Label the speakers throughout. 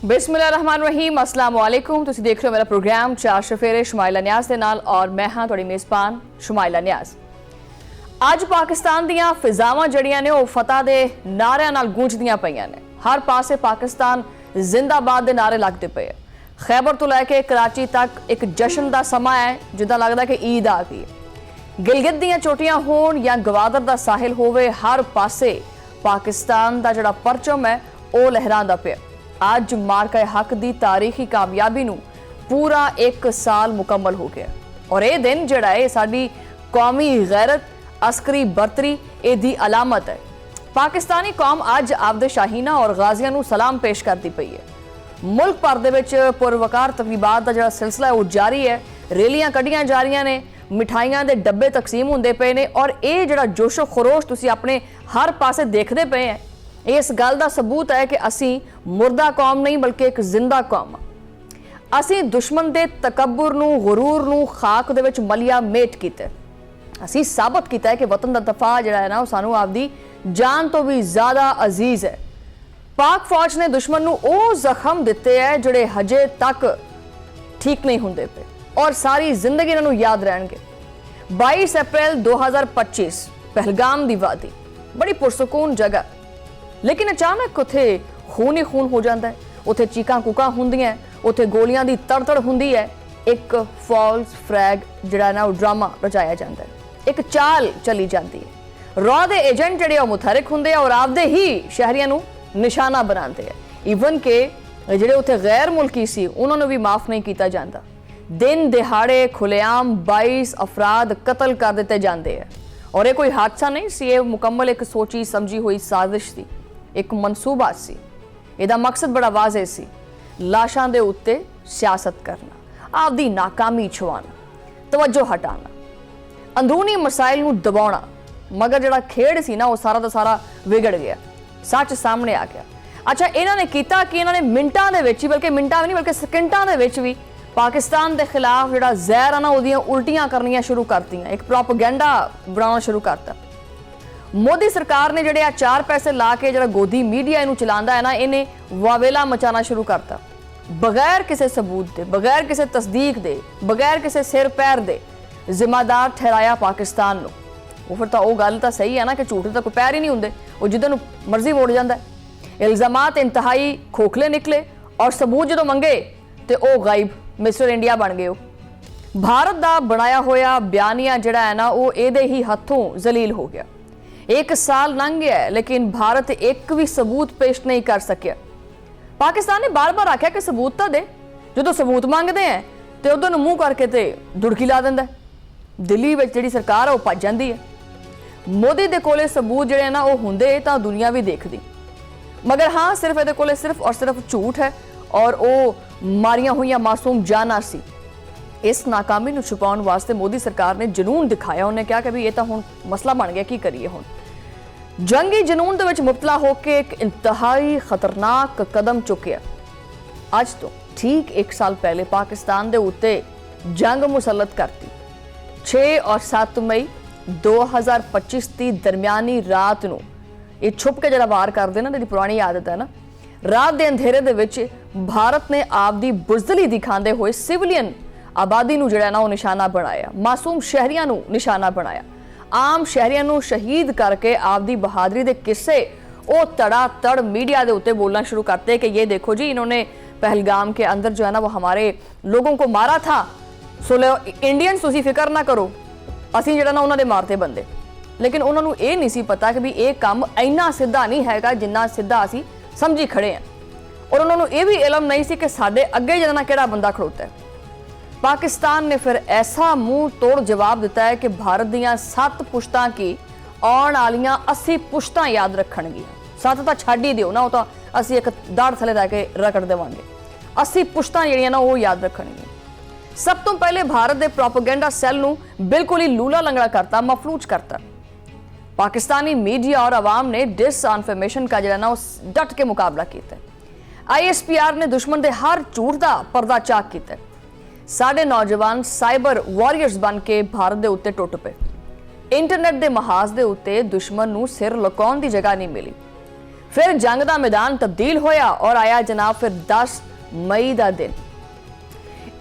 Speaker 1: बिस्मिल्लाहिर्रहमानिर्रहीम, अस्सलाम वालेकुम। तुसीं देख रहे हो मेरा प्रोग्राम चार शफेरे शुमाइला नियाज़ दे नाल और मैं हाँ तुहाडी मेज़बान शुमाइला नियाज़। अज पाकिस्तान दीयां फिजावां जड़ियां ने फतह दे नारिਆਂ नाल गूंजदियां पईयां ने। हर पासे पाकिस्तान जिंदाबाद दे नारे लगदे पे। खैबर तो लैके कराची तक एक जश्न का समा है, जिद्दां लगदा कि ईद आ गई है। गिलगित दीयां चोटियां होण या गवादर दा साहिल होवे, हर पासे पाकिस्तान दा जिहड़ा परचम है वो लहरांदा पिया। अज मार्का हक की तारीखी कामयाबी नूं पूरा एक साल मुकम्मल हो गया और ये दिन जिहड़ा है साडी कौमी गैरत, अस्करी बरतरी दी अलामत है। पाकिस्तानी कौम अज आपदे शाहीना और गाजियां नूं सलाम पेश करती पई है। मुल्क भर दे विच पुरवकार तकरीबात का जिहड़ा सिलसिला है वो जारी है। रैलियां कढ़ियां जा रही ने, मिठाइयां दे डब्बे तकसीम होंदे पे ने और ये जिहड़ा जोशो खरोश तुसीं अपने हर पासे देखते पे हैं, इस गल का सबूत है कि असी मुर्दा कौम नहीं बल्कि एक जिंदा कौम। असी दुश्मन के तकब्बुर नूं, गुरूर नूं खाक दे विच मलिया मेट कीता। असी साबित किया है कि वतन का दफा जिहड़ा है ना, सानू आपदी जान तो भी ज्यादा अजीज है। पाक फौज ने दुश्मन नूं वो जख्म दिते है जिहड़े हजे तक ठीक नहीं होंदे पे और सारी जिंदगी इन्हां नूं याद रहणगे। 22 अप्रैल 2025 पहलगाम दी वादी, बड़ी पुरसकून जगह, लेकिन अचानक उत्थे खून ही खून हो जाता है। उत्थे चीकां कूकां होंदियां, उत्थे गोलियां दी तड़तड़ हुंदी है। एक फॉल्स फ्रैग जिहड़ा ना ड्रामा रचाया जाता है, एक चाल चली जाती है। रॉ दे एजेंट जिहड़े मुतहरिक हुंदे और आपदे ही शहरियां नूं निशाना बनाते हैं। ईवन के जिहड़े उत्थे गैर मुल्की सी उन्होंने भी माफ नहीं किया जाता। दिन दिहाड़े खुलेआम 22 अफराद कतल कर दिते जाते हैं और ये कोई हादसा नहीं सी, ये मुकम्मल एक सोची समझी हुई साजिश थी, एक मनसूबा सी। इहदा मकसद बड़ा वाज़े सी, लाशां दे उत्ते सियासत करना, आपदी नाकामी छुआना, तवज्जो हटाना, अंदरूनी मसाइल नूं दबाउणा। मगर जिहड़ा खेड़ सी ना वो सारा दा सारा विगड़ गया, सच सामने आ गया। अच्छा, इन्हां ने कीता कि इन्हां ने मिंटां दे विच, बल्कि मिंटां नहीं बल्कि सेकंडां दे विच भी पाकिस्तान के खिलाफ जिहड़ा जहर है ना उहदियां उल्टियां करनियां शुरू करतियां, एक प्रोपेगेंडा बनाना शुरू करता। मोदी सरकार ने जिहड़े 4 पैसे ला के जिहड़ा गोदी मीडिया इनू चलांदा है ना, इन्हें वावेला मचाना शुरू करता बगैर किसी सबूत दे, बगैर किसी तस्दीक दे, बगैर किसी सिर पैर दे जिम्मेदार ठहराया पाकिस्तान नूं। वो फिर तो गल तो सही है ना कि झूठे तो कोई पैर ही नहीं होंदे, वो जिधर नूं मर्जी वोड़ जाता है। इल्जामात इंतहाई खोखले निकले और सबूत जो मंगे तो वह गायब, मिस्टर इंडिया बन गए। भारत का बनाया होया बयानिया जिहड़ा है ना वो इहदे ही हथों जलील हो गया। एक साल लंघ गया है लेकिन भारत एक भी सबूत पेश नहीं कर सकिया। पाकिस्तान ने बार बार आख्या कि सबूत तो दे, जो सबूत मंगते हैं तो उधर मुंह करके तो दुड़की ला दिंदा। दिल्ली में जिहड़ी सरकार है वो भज जाती है। मोदी दे कोले सबूत जिहड़े ना वो हुंदे तां दुनिया भी देखदी, मगर हाँ सिर्फ इहदे कोले सिर्फ और सिर्फ झूठ है और वो मारियां हुई मासूम जाना सी। इस नाकामी नूं छुपाउण वास्ते मोदी सरकार ने जनून दिखाया। उन्हें कहा कि भी ये तो हुण मसला बन गया, की करिए हुण। जंगी जनून दे विच मुबतला होकर एक इंतहाई खतरनाक कदम चुकिया। अज तो ठीक 1 साल पहले पाकिस्तान दे उत्ते जंग मुसलत करती। 6 और 7 मई 2025 की दरमियानी रात नूं ये छुप के जरा वार कर देना, जिहड़ी पुरानी आदत है ना, रात के अंधेरे दे विच भारत ने आपदी बुज़दली दिखाते हुए सिविलियन आबादी नूं जिहड़ा ना वो निशाना बनाया, मासूम शहरियां नूं निशाना बनाया, आम शहरियां नूं शहीद करके आपदी बहादरी दे किस्से वो तड़ातड़ मीडिया के उत्ते बोलना शुरू करते कि ये देखो जी, इन्होंने पहलगाम के अंदर जो है ना वो हमारे लोगों को मारा था, सो इंडियंस तुसीं फिक्र ना करो, असीं जिहड़ा ना उन्हां दे मारते बंदे। लेकिन उन्होंने ये नहीं सी पता कि भी ये काम इन्ना सीधा नहीं हैगा जिन्ना सीधा असीं समझी खड़े हैं। और उन्होंने ये भी इलम नहीं सी कि साडे अगे जिहड़ा ना किहड़ा बंदा खड़ोता है। पाकिस्तान ने फिर ऐसा मुंह तोड़ जवाब दिता है कि भारत दीयां 7 पुश्तां की आउण वालियां 80 पुश्तां याद रखणगियां। 7 तो छड्ड ही दिओ ना, वो तो असीं एक दाड़ थले लै के रगड़ देवांगे। 80 पुश्तां जिहड़ियां ना वो याद रखणगियां। सब तो पहले भारत के प्रोपेगेंडा सैल नूं बिल्कुल ही लूला लंगड़ा करता, मफलूज करता। पाकिस्तानी मीडिया और अवाम ने डिसइनफॉर्मेशन का जिहड़ा ना डट के मुकाबला किया। ISPR ने दुश्मन के हर झूठ का पर्दा चाक किया। साडे नौजवान साइबर वॉरियर्स बन के भारत के उत्ते टुट पे। इंटरनेट के महाज के उत्ते दुश्मन नूं सिर लुकाउण दी जगह नहीं मिली। फिर जंग का मैदान तब्दील होया और आया जनाब फिर 10 मई का दिन।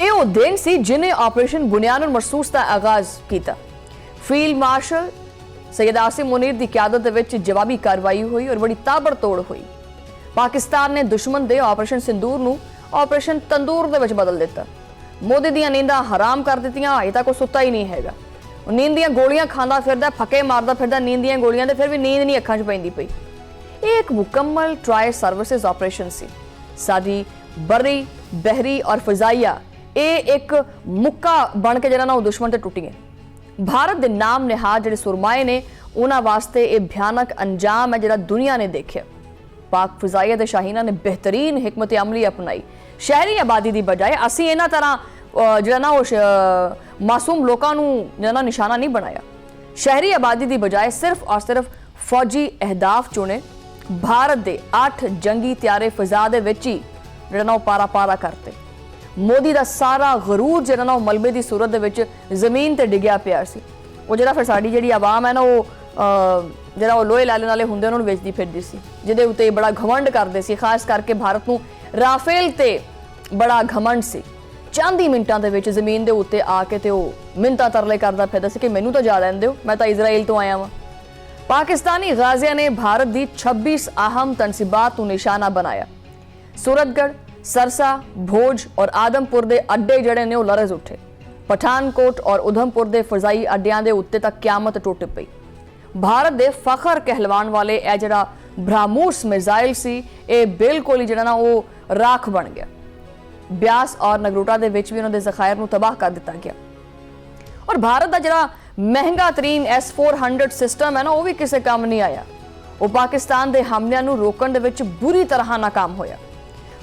Speaker 1: ये वो दिन सी जिन्हें ऑपरेशन बुनियानुल मरसूस का आगाज किया। फील्ड मार्शल सैयद आसिम मुनीर की क्यादत विच जवाबी कार्रवाई हुई और बड़ी ताबड़तोड़ हुई। पाकिस्तान ने दुश्मन दे ऑपरेशन सिंदूर नूं ऑपरेशन तंदूर दे विच बदल दिता। मोदी दियां नींदां हराम कर दित्तियां, अजे तक सुता ही नहीं हैगा। नींद दियां गोलियां खांदा फिरदा, फके मारदा फिरदा नींद दियां गोलियां, ते फिर भी नींद नहीं अखां 'च पैंदी पई। ये एक मुकम्मल ट्राई सर्विसेज ऑपरेशन सी। साडी बरी, बहरी और फिजाइया ये एक मुक्का बन के जिहड़ा ना दुश्मन ते टुटी है। भारत के नाम निहार जिहड़े सुरमाए ने उन्हां वास्ते ये भयानक अंजाम है जिहड़ा दुनिया ने देखिया। पाक फिजाइया दे शाहीना ने बेहतरीन हिकमत अमली अपनाई। शहरी आबादी की बजाय असी इन्हां तरह जिहड़ा ना मासूम लोगों नूं जिहड़ा ना निशाना नहीं बनाया। शहरी आबादी की बजाय सिर्फ और सिर्फ फौजी अहदाफ चुने। भारत के 8 जंगी त्यारे फिजा दे विच ही जिहड़ा ना पारा पारा करते। मोदी का सारा गरूर जिहड़ा ना मलबे की सूरत दे विच जमीन ते डिग्या पिया सी। वो जिहड़ा फिर साडी जिहड़ी आवाम है ना वो जिहड़ा वो लोहे लाले नाले हुंदे उन्हां नूं वेचदी फिरदी सी, जिहदे उत्ते बड़ा घमंड करदे सी। खास करके भारत नूं राफेल ते बड़ा घमंड सी। चंद ही मिनटां दे विच जमीन दे उत्ते आके ते वो मिन्नतां तरले करदा फिरदा सी कि मैनूं तां जा लैण दिओ, मैं तां इजराइल तो आया वां। पाकिस्तानी गाजियां ने भारत की 26 अहम तनसीबात नूं निशाना बनाया। सूरतगढ़, सरसा, भोज और आदमपुर के अड्डे जड़े ने लरज उठे। पठानकोट और उधमपुर के फजाई अड्डियां के उत्ते तक क्यामत टुट पई। भारत के फखर कहलवाण वाले यह जिहड़ा ब्राह्मोस मिसाइल सी ये बिल्कुल ही जिहड़ा ना वो राख बन गया। ब्यास और नगरोटा के विच भी उन्होंने जखायर नूं तबाह कर दिता गया। और भारत का जिहड़ा महंगा तरीन S-400 सिस्टम है ना वो भी किसी काम नहीं आया। वो पाकिस्तान के हमलिਆਂ नूं रोकण दे विच बुरी तरह नाकाम होया।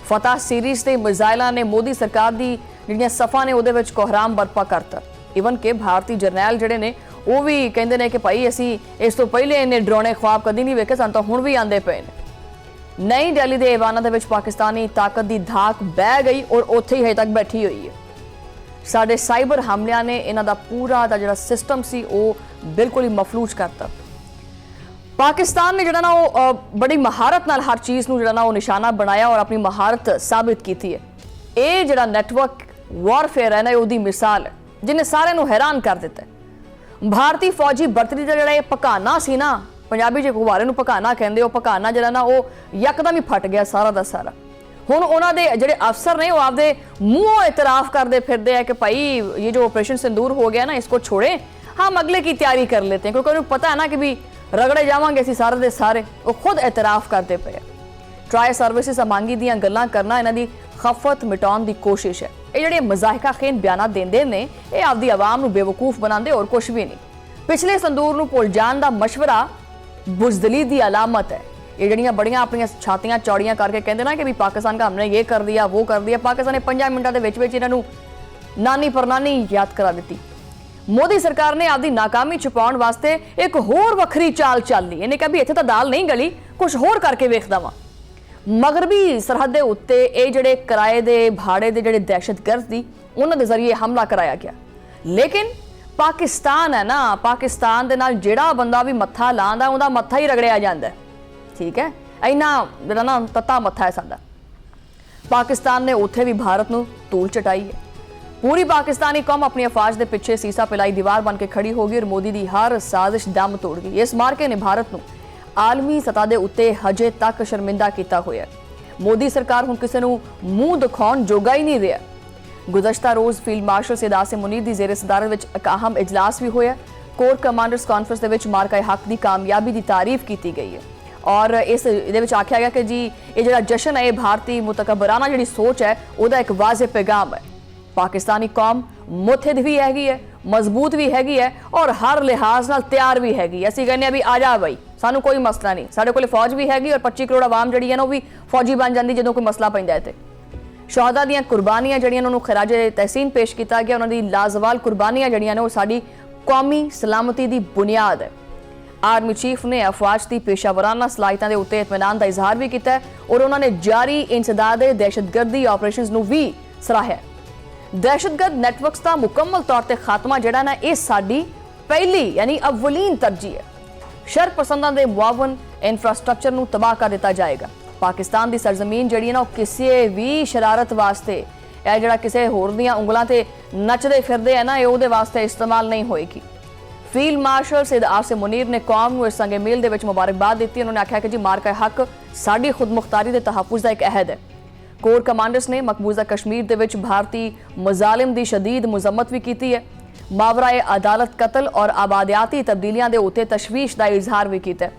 Speaker 1: फतह सीरीज के मिसाइलों ने मोदी सरकार की जिहड़ियां सफ़ा ने उहदे विच कोहराम बरपा करता। ईवन के भारतीय जरनैल जिहड़े ने वो भी कहते हैं कि भाई असी इस तो पहले इन्ने डराने ख्वाब कभी नहीं वेखे, सानूं तां हुण भी आंदे पे ने। नई दिल्ली के ऐवानां दे विच पाकिस्तानी ताकत की धाक बह गई और उत्थे ही हजे तक बैठी हुई है। साडे साइबर हमलिਆਂ ने इन्हां दा पूरा दा जिहड़ा सिस्टम सी वो बिल्कुल ही मफलूज करता। पाकिस्तान ने जिहड़ा ना वो बड़ी महारत नाल हर चीज़ नूं जिहड़ा ना वो निशाना बनाया और अपनी महारत साबित की है। ये जिहड़ा नैटवर्क वॉरफेयर है ना उसदी मिसाल है जिन्हें सारे नूं हैरान कर दिता है। भारतीय फौजी बर्तरी का जिहड़ा पकाना सी ना, पंजाबी च गुब्बारे नूं पकाना कहंदे, वो पकाना जिहड़ा ना वो यकदम ही फट गया सारा दा सारा। हुण उन्हां दे जिहड़े अफसर ने वो आपदे मूंहों इतराफ करते फिरदे हैं कि भाई ये जो ऑपरेशन सिंदूर हो गया ना इसको छोड़े, हम अगले की तैयारी कर लेते हैं, क्योंकि उन्हें पता है ना कि भी रगड़े जावांगे असीं सारे दे सारे। वो खुद एतराफ करते पे। ट्राई सर्विसिज अमांगी दियां गल्लां करना इन्हां दी खफत मिटाउण दी कोशिश है। ये जिहड़े मज़ाहिका खेन बयान देंदे ने ये आपदी आवाम नूं बेवकूफ बनाते और कुछ भी नहीं। पिछले संदूर नूं भुल जाण दा मशवरा बुज़दिली दी अलामत है। ये जड़ियां बड़ियां अपनी छातियां चौड़ियां करके कहते ना कि भी पाकिस्तान का हमने ये कर दिया वो कर दिया। पाकिस्तान ने 5 मिनटों के विच इन्हां नूं नानी परनानी याद करा दी। मोदी सरकार ने आपकी नाकामी छुपाउण वास्ते एक होर वखरी चाल चल ली। इन्हें कहा भी इत्थे तां दाल नहीं गली, कुछ होर करके वेखदा वां। मगरबी सरहद दे उत्ते ये जिहड़े किराए दे भाड़े दे जिहड़े दहशतगर्द दी उन्हां दे जरिए हमला कराया गया। लेकिन पाकिस्तान है ना, पाकिस्तान दे नाल जिहड़ा बंदा भी मत्था लांदा उहदा मत्था ही रगड़िया जांदा है। ठीक है, इन्ना जिहड़ा ना तत्ता मत्था है साडा। पाकिस्तान ने उत्थे भी भारत नूं धूल चटाई है। पूरी पाकिस्तानी कौम अपनी अफवाज के पिछे सीसा पिलाई दीवार बन के खड़ी होगी और मोदी की हर साजिश दम तोड़ गई। इस मार्के ने भारत नूं आलमी सतह के उत्ते हजे तक शर्मिंदा किया होया। मोदी सरकार हुण किसी नूं मूँह दिखाउण जोगा ही नहीं रहा। गुज़श्ता रोज़ फील्ड मार्शल सैयद आसिम मुनीर की ज़ेरे सदारत विच एक अहम इजलास भी होया। कोर कमांडर्स कॉन्फ्रेंस दे विच मार्का हक की कामयाबी की तारीफ की गई है और इस दे विच आख्या गया कि जी ये जिहड़ा जश्न है भारतीय मुतकबराना जिहड़ी सोच है उसका एक वाज़े पैगाम है। पाकिस्तानी कौम मुतहिद भी हैगी है, मजबूत भी हैगी है और हर लिहाज नाल तैयार भी हैगी। असीं कहने भी आ जा बई, सानू कोई मसला नहीं। साडे कोल फौज भी हैगी और 25 करोड़ आवाम जिहड़ी है ना वो भी फौजी बन जाती जो कोई मसला पैंदा है। ते शहादा दियां कुर्बानियां जिहड़ियां उन्होंने खराजे तहसीन पेश किया गया। उन्होंने लाजवाल कुर्बानियां जिहड़ियां ने वो साडी कौमी सलामती की बुनियाद है। आर्मी चीफ ने अफवाज की पेशावराना सलाहियतां दे उत्ते इत्मीनान का इजहार भी किया और उन्होंने जारी इंसदादे दहशतगर्दी ऑपरेशंस नूं भी सराहिया। दहशतगर्द नैटवर्क्स का मुकम्मल तौर पर खात्मा जिहड़ा ना ये साडी पहली यानी अव्वलीन तरजीह है। शरपसंदां दे मुआवन इंफ्रास्ट्रक्चर ਨੂੰ ਤਬਾਹ ਕਰ ਦਿੱਤਾ ਜਾਏਗਾ। ਪਾਕਿਸਤਾਨ ਦੀ ਸਰਜ਼ਮੀਨ ਜਿਹੜੀ ਨਾ ਉਹ ਕਿਸੇ ਵੀ ਸ਼ਰਾਰਤ ਵਾਸਤੇ ਇਹ ਜਿਹੜਾ ਕਿਸੇ ਹੋਰ ਦੀਆਂ ਉਂਗਲਾਂ ਤੇ ਨੱਚਦੇ ਫਿਰਦੇ ਆ ਨਾ ਇਹ ਉਹਦੇ ਵਾਸਤੇ ਇਸਤੇਮਾਲ ਨਹੀਂ ਹੋਏਗੀ। फील्ड मार्शल सैयद आसिम मुनीर ने कौम ਨੂੰ ਇਸ ਸੰਗੇ ਮੇਲ ਦੇ ਵਿੱਚ ਮੁਬਾਰਕਬਾਦ ਦਿੱਤੀ। ਉਹਨਾਂ ਨੇ ਆਖਿਆ ਕਿ ਜੀ ਮਾਰਕਾ ਹੱਕ ਸਾਡੀ ਖੁਦਮੁਖਤਾਰੀ ਦੇ ਤਹੱਫੁਜ਼ ਦਾ ਇੱਕ ਅਹਿਦ ਹੈ। ਕੋਰ ਕਮਾਂਡਰਸ ਨੇ ਮਕਬੂਜ਼ਾ ਕਸ਼ਮੀਰ ਦੇ ਵਿੱਚ ਭਾਰਤੀ ਮਜ਼ਾਲਿਮ ਦੀ ਸ਼ਦੀਦ ਮੁਜ਼ੰਮਤ ਵੀ ਕੀਤੀ ਹੈ। ਮਾਵਰਾਏ ਅਦਾਲਤ ਕਤਲ ਔਰ ਆਬਾਦਿਆਤੀ ਤਬਦੀਲੀਆਂ ਦੇ ਉੱਤੇ ਤਸ਼ਵੀਸ਼ ਦਾ ਇਜ਼ਹਾਰ ਵੀ ਕੀਤਾ ਹੈ।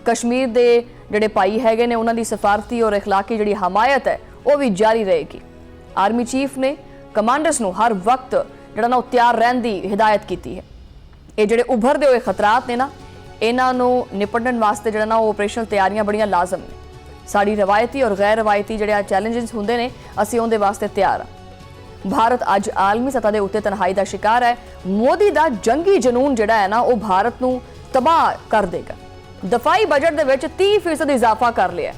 Speaker 1: ਕਸ਼ਮੀਰ ਦੇ ਜਿਹੜੇ ਭਾਈ ਹੈਗੇ ਨੇ ਉਹਨਾਂ ਦੀ ਸਫਾਰਤੀ ਔਰ ਇਖਲਾਕੀ ਜਿਹੜੀ ਹਮਾਇਤ ਹੈ ਉਹ ਵੀ ਜਾਰੀ ਰਹੇਗੀ। ਆਰਮੀ ਚੀਫ ਨੇ ਕਮਾਂਡਰਸ ਨੂੰ ਹਰ ਵਕਤ ਜਿਹੜਾ ਨਾ ਉਹ ਤਿਆਰ ਰਹਿਣ ਦੀ ਹਿਦਾਇਤ ਕੀਤੀ ਹੈ। ਇਹ ਜਿਹੜੇ ਉਭਰਦੇ ਹੋਏ ਖਤਰਾਤ ਨੇ ਨਾ ਇਹਨਾਂ ਨੂੰ ਨਿਪਟਣ ਵਾਸਤੇ ਜਿਹੜਾ ਨਾ ਉਹ ਆਪਰੇਸ਼ਨਲ ਤਿਆਰੀਆਂ ਬੜੀਆਂ ਲਾਜ਼ਮ ਨੇ। ਸਾਡੀ ਰਵਾਇਤੀ ਔਰ ਗੈਰ ਰਵਾਇਤੀ ਜਿਹੜੇ ਚੈਲੰਜਸ ਹੁੰਦੇ ਨੇ ਅਸੀਂ ਉਹਦੇ ਵਾਸਤੇ ਤਿਆਰ ਹਾਂ। ਭਾਰਤ ਅੱਜ ਆਲਮੀ ਸਤ੍ਹਾ ਦੇ ਉੱਤੇ ਤਨਹਾਈ ਦਾ ਸ਼ਿਕਾਰ ਹੈ। ਮੋਦੀ ਦਾ ਜੰਗੀ ਜਨੂਨ ਜਿਹੜਾ ਹੈ ਨਾ ਉਹ ਭਾਰਤ ਨੂੰ ਤਬਾਹ ਕਰ ਦੇਗਾ। ਦਫਾਈ ਬਜਟ ਦੇ ਵਿੱਚ 30% ਇਜ਼ਾਫਾ ਕਰ ਲਿਆ,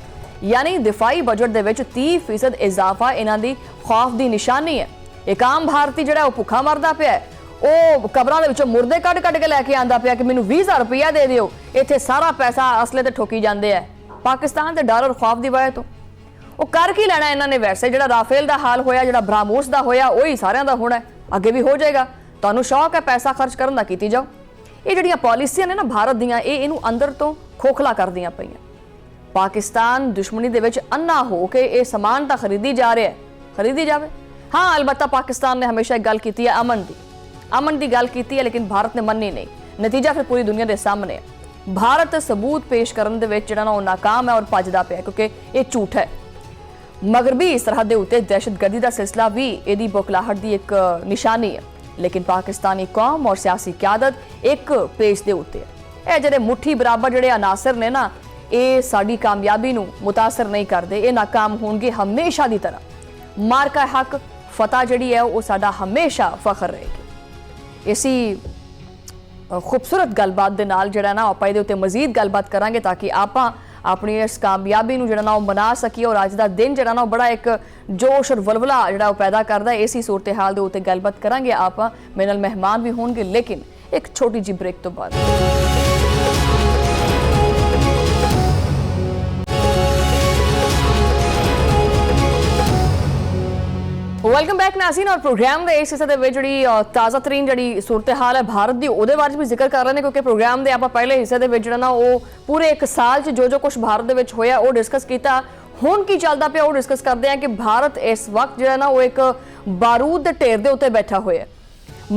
Speaker 1: ਯਾਨੀ ਦਫਾਈ ਬਜਟ ਦੇ ਵਿੱਚ 30% ਇਜ਼ਾਫਾ ਇਹਨਾਂ ਦੀ ਖੌਫ ਦੀ ਨਿਸ਼ਾਨੀ ਹੈ। ਇੱਕ ਆਮ ਭਾਰਤੀ ਜਿਹੜਾ ਉਹ ਭੁੱਖਾ ਮਰਦਾ ਪਿਆ, ਉਹ ਕਬਰਾਂ ਦੇ ਵਿੱਚੋਂ ਮੁਰਦੇ ਕੱਢ ਕੇ ਲੈ ਕੇ ਆਂਦਾ ਪਿਆ ਕਿ ਮੈਨੂੰ 20,000 ਰੁਪਇਆ ਦੇ ਦਿਓ। ਇੱਥੇ ਸਾਰਾ ਪੈਸਾ ਅਸਲੇ ਤੇ ਠੋਕੀ ਜਾਂਦੇ ਆ ਪਾਕਿਸਤਾਨ ਦੇ ਡਰ ਔਰ ਖੌਫ ਦੀ ਵਜ੍ਹਾ ਤੋਂ। ਉਹ ਕਰ ਕੀ ਲੈਣਾ ਇਹਨਾਂ ਨੇ? ਵੈਸੇ ਜਿਹੜਾ ਰਾਫੇਲ ਦਾ ਹਾਲ ਹੋਇਆ, ਜਿਹੜਾ ਬ੍ਰਹਮੋਸ ਦਾ ਹੋਇਆ, ਉਹੀ ਸਾਰਿਆਂ ਦਾ ਹੋਣਾ, ਅੱਗੇ ਵੀ ਹੋ ਜਾਏਗਾ। ਤੁਹਾਨੂੰ ਸ਼ੌਕ ਹੈ ਪੈਸਾ ਖਰਚ ਕਰਨ ਦਾ, ਕੀਤੀ ਜਾਓ। ਇਹ ਜਿਹੜੀਆਂ ਪਾਲਿਸੀਆਂ ਨੇ ਨਾ ਭਾਰਤ ਦੀਆਂ ਇਹਨੂੰ ਅੰਦਰ ਤੋਂ ਖੋਖਲਾ ਕਰਦੀਆਂ ਪਈਆਂ। ਪਾਕਿਸਤਾਨ ਦੁਸ਼ਮਣੀ ਦੇ ਵਿੱਚ ਅੰਨਾ ਹੋ ਕੇ ਇਹ ਸਮਾਨ ਤਾਂ ਖਰੀਦੀ ਜਾ ਰਿਹਾ ਹੈ, ਖਰੀਦੀ ਜਾਵੇ। ਹਾਂ, ਅਲਬੱਤਾ ਪਾਕਿਸਤਾਨ ਨੇ ਹਮੇਸ਼ਾ ਇੱਕ ਗੱਲ ਕੀਤੀ ਹੈ ਅਮਨ ਦੀ ਗੱਲ ਕੀਤੀ ਹੈ, ਲੇਕਿਨ ਭਾਰਤ ਨੇ ਮੰਨੀ ਨਹੀਂ। ਨਤੀਜਾ ਫਿਰ ਪੂਰੀ ਦੁਨੀਆ ਦੇ ਸਾਹਮਣੇ ਹੈ। ਭਾਰਤ ਸਬੂਤ ਪੇਸ਼ ਕਰਨ ਦੇ ਵਿੱਚ ਜਿਹੜਾ ਨਾ ਉਹ ਨਾਕਾਮ ਹੈ ਔਰ ਭੱਜਦਾ ਪਿਆ, ਕਿਉਂਕਿ ਇਹ ਝੂਠ ਹੈ। ਮਗਰਬੀ ਸਰਹੱਦ ਦੇ ਉੱਤੇ ਦਹਿਸ਼ਤਗਰਦੀ ਦਾ ਸਿਲਸਿਲਾ ਵੀ ਇਹਦੀ ਬੋਖਲਾਹਟ ਦੀ ਇੱਕ ਨਿਸ਼ਾਨੀ ਹੈ। ਲੇਕਿਨ ਪਾਕਿਸਤਾਨੀ ਕੌਮ ਔਰ ਸਿਆਸੀ ਕਿਆਦਤ ਇੱਕ ਪੇਜ ਦੇ ਉੱਤੇ ਹੈ। ਇਹ ਜਿਹੜੇ ਮੁੱਠੀ ਬਰਾਬਰ ਜਿਹੜੇ ਅਨਾਸਰ ਨੇ ਨਾ ਇਹ ਸਾਡੀ ਕਾਮਯਾਬੀ ਨੂੰ ਮੁਤਾਸਰ ਨਹੀਂ ਕਰਦੇ। ਇਹ ਨਾਕਾਮ ਹੋਣਗੇ ਹਮੇਸ਼ਾ ਦੀ ਤਰ੍ਹਾਂ। ਮਾਰਕਾ ਹੱਕ ਫਤਹ ਜਿਹੜੀ ਹੈ ਉਹ ਸਾਡਾ ਹਮੇਸ਼ਾ ਫਖਰ ਰਹੇਗੀ। ਇसी खूबसूरत गलबात ਦੇ ਨਾਲ ਜਿਹੜਾ ਨਾ ਆਪਾਂ ਇਹਦੇ ਉੱਤੇ ਮਜ਼ੀਦ ਗੱਲਬਾਤ ਕਰਾਂਗੇ ਤਾਂ ਕਿ ਆਪਾਂ ਆਪਣੀ ਇਸ ਕਾਮਯਾਬੀ ਨੂੰ ਜਿਹੜਾ ਨਾ ਉਹ ਮਨਾ ਸਕੀਏ। ਔਰ ਅੱਜ ਦਾ ਦਿਨ ਜਿਹੜਾ ਨਾ ਉਹ ਬੜਾ ਇੱਕ ਜੋਸ਼ ਔਰ ਵਲਵਲਾ ਜਿਹੜਾ ਉਹ ਪੈਦਾ ਕਰਦਾ ਹੈ। ਇसी सूरत हाल ਦੇ ਉੱਤੇ ਗੱਲਬਾਤ ਕਰਾਂਗੇ ਆਪਾਂ। ਮੇਰੇ ਨਾਲ ਮਹਿਮਾਨ ਵੀ ਹੋਣਗੇ, ਲੇਕਿਨ ਇੱਕ ਛੋਟੀ ਜਿਹੀ ਬ੍ਰੇਕ ਤੋਂ ਬਾਅਦ। वेलकम बैक नाज़रीन। और प्रोग्राम के इस हिस्से में जी ताज़ा तरीन जी सूरत हाल है भारत की वो बारे भी जिक्र कर रहे हैं, क्योंकि प्रोग्राम के आप पहले हिस्से में जो ना वो पूरे एक साल जो कुछ भारत के होया वो डिस्कस किया। हुण की चलता पिया वो डिस्कस करते हैं कि भारत इस वक्त जो है ना वो एक बारूद के ढेर के उत्ते बैठा हुआ है।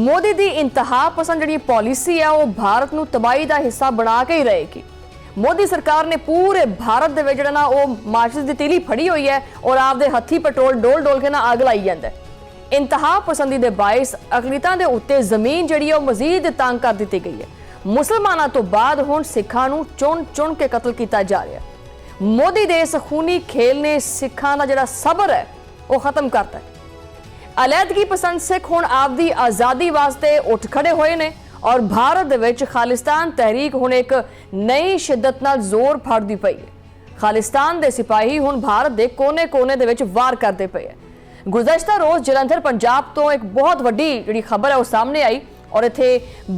Speaker 1: मोदी की इंतहा पसंद जी पॉलिसी है वो भारत को तबाही का हिस्सा बना के ही रहेगी। मोदी सरकार ने पूरे भारत दे विच ना वो माचिस की तीली फड़ी हुई है और आपदे हथी पेट्रोल डोल के ना अग लाई जाता है। इंतहा पसंदी दे बाइस अकलीतां दे उत्ते जमीन जिहड़ी है मजीद तंग कर दी गई है। मुसलमानां तो बाद हुण सिखां नूं चुन के कतल किया जा रहा है। मोदी दे इस खूनी खेल ने सिखां दा जिहड़ा सबर है वो खत्म करता है। अलैदगी पसंद सिख हुण आपदी आज़ादी वास्ते उठ खड़े होए ने और भारत दे विच खालिस्तान तहरीक हुण एक नई शिद्दत नाल जोर फड़दी पई है। खालिस्तान दे सिपाही हुण भारत दे कोने दे विच वार करदे पए है। गुज़श्ता रोज़ जलंधर पंजाब तो एक बहुत वड्डी जिहड़ी खबर है वो सामने आई और इत्थे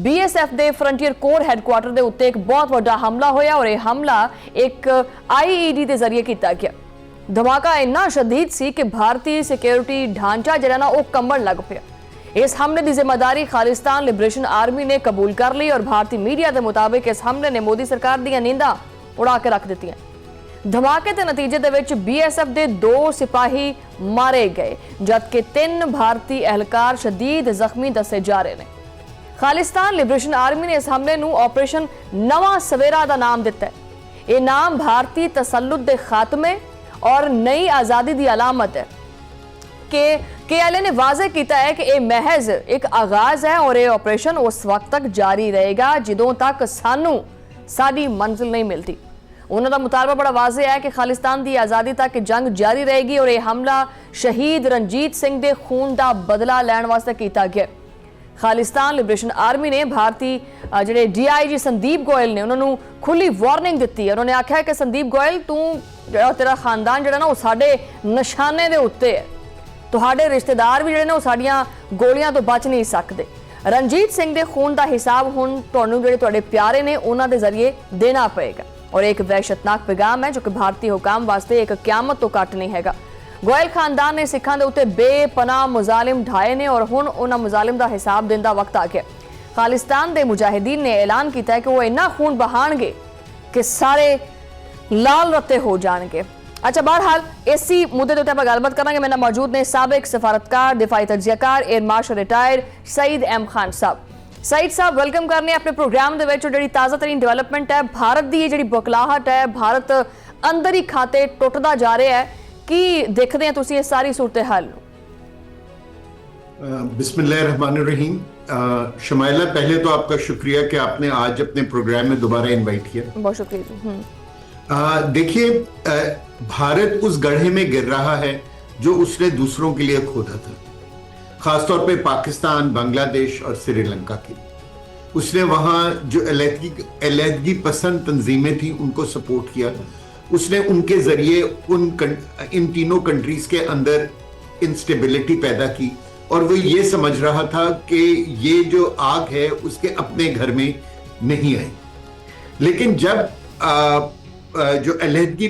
Speaker 1: BSF दे फ्रंटियर कोर हैडक्वार्टर दे उत्ते एक बहुत वड्डा हमला होया और यह हमला एक IED के जरिए किया गया। धमाका इन्ना शदीद सी कि भारतीय सिक्योरिटी ढांचा जिहड़ा ना वो कंबण लग पिया। इस हमले की जिम्मेदारी खालिस्तान लिबरेशन आर्मी ने कबूल कर ली और भारतीय मीडिया के मुताबिक इस हमले ने मोदी सरकार दी नींदा उड़ा के रख दी। धमाके के नतीजे दे विच BSF के 2 सिपाही मारे गए जबकि 3 भारतीय एहलकार शदीद जख्मी दसे जा रहे हैं। खालिस्तान लिबरेशन आर्मी ने इस हमले नूं ऑपरेशन नवा सवेरा का नाम दिता है। यह नाम भारतीय तसल्लुत के खात्मे और नई आज़ादी की अलामत है कि KLA ने वाजे किया है कि यह महज एक आगाज है और यह ऑपरेशन उस वक्त तक जारी रहेगा जदों तक सानू साडी मंजिल नहीं मिलती। उन्होंने मुतालबा बड़ा वाजे है कि खालिस्तान की आज़ादी तक जंग जारी रहेगी और यह हमला शहीद रणजीत सिंह के खून का बदला लैण वास्ते किया गया। खालिस्तान लिबरेशन आर्मी ने भारतीय जिहड़े DIG संदीप गोयल ने उन्होंने खुली वार्निंग दी है। उन्होंने आख्या कि संदीप गोयल तू तेरा खानदान जिहड़ा ना वो साडे निशाने दे उत्ते है, तुहाडे रिश्तेदार भी जिहड़े ने वो साडीआं गोलियां तो बच नहीं सकते। रणजीत सिंह के खून का हिसाब हुण तुहानूं जिहड़े तुहाडे प्यारे ने उन्हां दे जरिए देना पएगा। और एक वहशतनाक पैगाम है जो कि भारतीय हुकाम वास्ते एक क्यामत तो कट नहीं हैगा। गोयल खानदान ने सिखां दे उत्ते बेपनाह मुजालिम ढाए ने और हुण उन्हां मुजालिम दा हिसाब देण दा वक्त आ गया। खालिस्तान दे मुजाहिदीन ने ऐलान किया है कि वो इन्ना खून बहाणगे कि सारे लाल रत्ते हो जाएंगे। अच्छा, बहरहाल इसी मुद्दे के उत्ते गलबात करांगे। मेरे नाल मौजूद ने साबिक सफारतकार, दिफाई तजियाकार, एयर मार्शल रिटायर्ड सईद अहम खान साहब। सईद साहब, वेलकम करने अपने प्रोग्राम दे विच। जिहड़ी ताज़ा तरीन डेवलपमेंट है, भारत की जिहड़ी बौखलाहट है, भारत अंदर ही खाते टुटदा जा रहा है, की देखते हैं तुसीं इस सारी सूरत हाल नूं?
Speaker 2: बिस्मिल्लाहिर्रहमानिर्रहीम। शमाइला, पहले तो आपका शुक्रिया कि आपने आज अपने प्रोग्राम में दोबारा इनवाइट किया।
Speaker 1: बहुत शुक्रिया।
Speaker 2: देखिए, भारत उस गड्ढे में गिर रहा है जो उसने दूसरों के लिए खोदा था, खासतौर पे पाकिस्तान, बांग्लादेश और श्रीलंका के। उसने वहां जो अलहदगी पसंद तंजीमें थी उनको सपोर्ट किया। उसने उनके जरिए इन तीनों कंट्रीज के अंदर इंस्टेबिलिटी पैदा की और वो ये समझ रहा था कि ये जो आग है उसके अपने घर में नहीं आई। लेकिन जब जो अलहदगी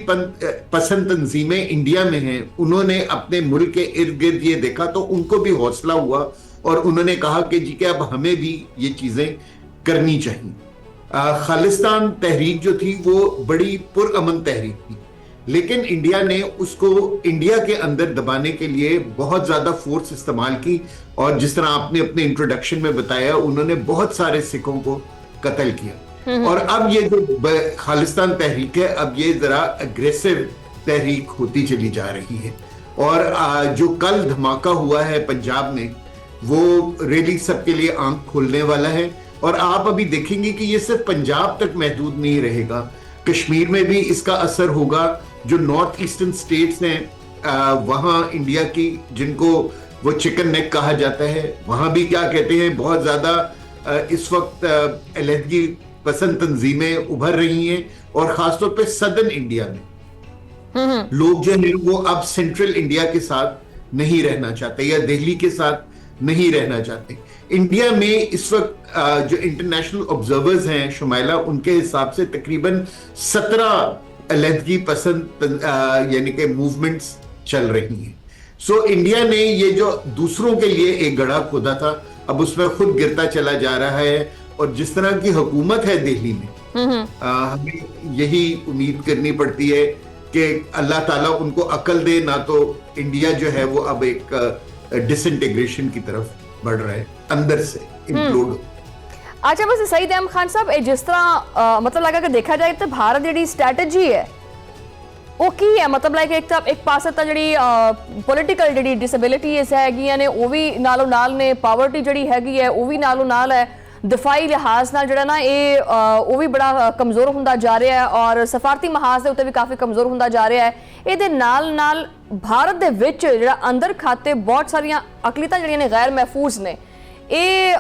Speaker 2: पसंद तंजीमें इंडिया में हैं, उन्होंने अपने मुल्क के इर्द गिर्द ये देखा तो उनको भी हौसला हुआ और उन्होंने कहा कि जी कि अब हमें भी ये चीजें करनी चाहिए। खालिस्तान तहरीक जो थी वो बड़ी पुरअमन तहरीक थी, लेकिन इंडिया ने उसको इंडिया के अंदर दबाने के लिए बहुत ज्यादा फोर्स इस्तेमाल की और जिस तरह आपने अपने इंट्रोडक्शन में बताया, उन्होंने बहुत सारे सिखों को कत्ल किया। और अब ये जो खालिस्तान तहरीक है, अब ये जरा अग्रेसिव तहरीक होती चली जा रही है। और जो कल धमाका हुआ है पंजाब में, वो रियली सबके लिए आंख खोलने वाला है। और आप अभी देखेंगे कि ये सिर्फ पंजाब तक महदूद नहीं रहेगा, कश्मीर में भी इसका असर होगा। जो नॉर्थ ईस्टर्न स्टेट्स हैं वहां इंडिया की, जिनको वो चिकन नेक कहा जाता है, वहां भी क्या कहते हैं, बहुत ज्यादा इस वक्त अलहदगी पसंद तंजीमें उभर रही हैं। और खासतौर पे सदर्न इंडिया में लोग जो है वो अब सेंट्रल इंडिया के साथ नहीं रहना चाहते या दिल्ली के साथ नहीं रहना चाहते। इंडिया में इस वक्त जो इंटरनेशनल ऑब्जर्वर्स हैं शुमाइला, उनके हिसाब से तकरीबन 17 अलहदगी पसंद यानी कि मूवमेंट्स चल रही हैं। सो इंडिया ने ये जो दूसरों के लिए एक गड्ढा खोदा था, अब उसमें खुद गिरता चला जा रहा है। और जिस तरह की हुकूमत है दिल्ली में, हमें यही उम्मीद करनी पड़ती है कि अल्लाह ताला उनको अकल दे, ना तो इंडिया जो है वो अब एक डिसइंटीग्रेशन की तरफ बढ़ रहा है, अंदर से इंक्लूड।
Speaker 1: अच्छा, बस सईद अहम खान साहब, जिस तरह मतलब लगा कि देखा जाए तो भारत जी स्ट्रैटेजी है वो की है, मतलब लाइक एक पास जी पोलिटिकल जी डिसेबिलिटीज हैगियां ने वो भी नालों नाल ने, पावर्टी जी हैगी है वो भी नालों नाल है, दिफाई लिहाज नाल जिहड़ा ना ये वो भी बड़ा कमजोर हुंदा जा रहा है और सफारती महाज के उत्ते भी काफ़ी कमजोर हुंदा जा रहा है। ये नाल नाल भारत दे विच जिहड़ा अंदर खाते बहुत सारियां अकलीतां जिहड़ियां ने गैर महफूज ने, ये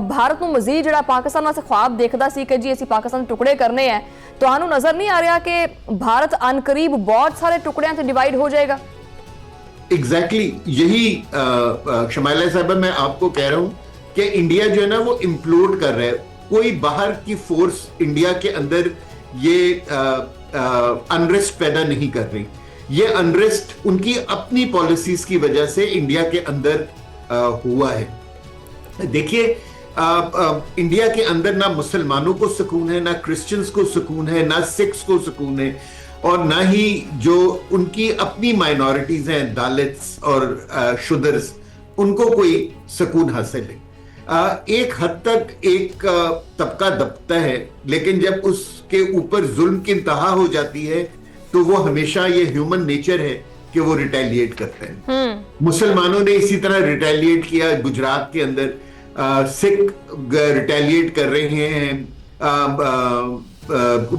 Speaker 1: भारत नूं मजीद जिहड़ा पाकिस्तान वास्ते ख्वाब देखदा सी कि जी असीं पाकिस्तान टुकड़े करने हैं, तुहानूं नज़र नहीं आ रहा कि भारत अनकरीब बहुत सारे टुकड़ियां ते डिवाइड हो जाएगा?
Speaker 2: एग्जैक्टली यही शमाइला साहब मैं आपको कह रहा हूं कि इंडिया जो है ना वो इम्प्लोड कर रहा है। कोई बाहर की फोर्स इंडिया के अंदर ये अनरेस्ट पैदा नहीं कर रही। ये अनरेस्ट उनकी अपनी पॉलिसीज की वजह से इंडिया के अंदर हुआ है। देखिए, इंडिया के अंदर ना मुसलमानों को सुकून है, ना क्रिश्चियंस को सुकून है, ना सिख्स को सुकून है, और ना ही जो उनकी अपनी माइनॉरिटीज हैं, दलित्स और शूद्रस, उनको कोई सुकून हासिल है। एक हद तक एक तबका दबता है, लेकिन जब उसके ऊपर जुल्म की इंतहा हो जाती है तो वो हमेशा, ये ह्यूमन नेचर है कि वो रिटेलिएट करते हैं। मुसलमानों ने इसी तरह रिटेलिएट किया गुजरात के अंदर, सिख रिटेलिएट कर रहे हैं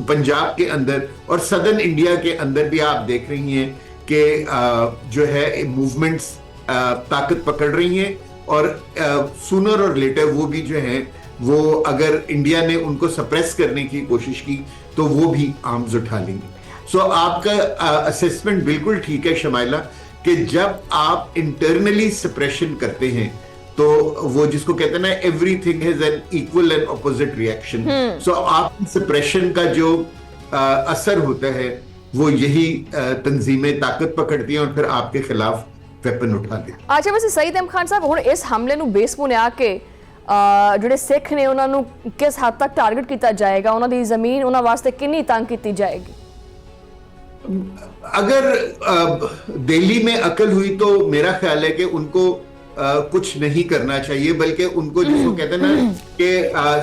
Speaker 2: पंजाब के अंदर, और सदर्न इंडिया के अंदर भी आप देख रही हैं कि जो है मूवमेंट्स ताकत पकड़ रही हैं। और सूनर और लेटर वो भी जो है वो, अगर इंडिया ने उनको सप्रेस करने की कोशिश की तो वो भी आर्म्स उठा लेंगे। सो आपका असेसमेंट बिल्कुल ठीक है शमाइला, कि जब आप इंटरनली सप्रेशन करते हैं तो वो जिसको कहते हैं ना, everything has an equal and opposite reaction. So आप सप्रेशन का जो असर होता है वो यही तंजीमें ताकत पकड़ती हैं और फिर आपके खिलाफ वेपन उठा लेती।
Speaker 1: अच्छा, वैसे सईद अहमद खान साहब हुण इस हमले ਨੂੰ ਬੇਸ ਬੁਨਿਆ ਕੇ ਜਿਹੜੇ ਸਿੱਖ ਨੇ ਉਹਨਾਂ ਨੂੰ ਕਿਸ ਹੱਦ ਤੱਕ ਟਾਰਗੇਟ ਕੀਤਾ ਜਾਏਗਾ, ਉਹਨਾਂ ਦੀ ਜ਼ਮੀਨ ਉਹਨਾਂ ਵਾਸਤੇ ਕਿੰਨੀ ਤੰਗ ਕੀਤੀ ਜਾਏਗੀ?
Speaker 2: अगर दिल्ली में अकल हुई तो मेरा ख्याल है कि उनको कुछ नहीं करना चाहिए, बल्कि उनको जिसको कहते हैं ना कि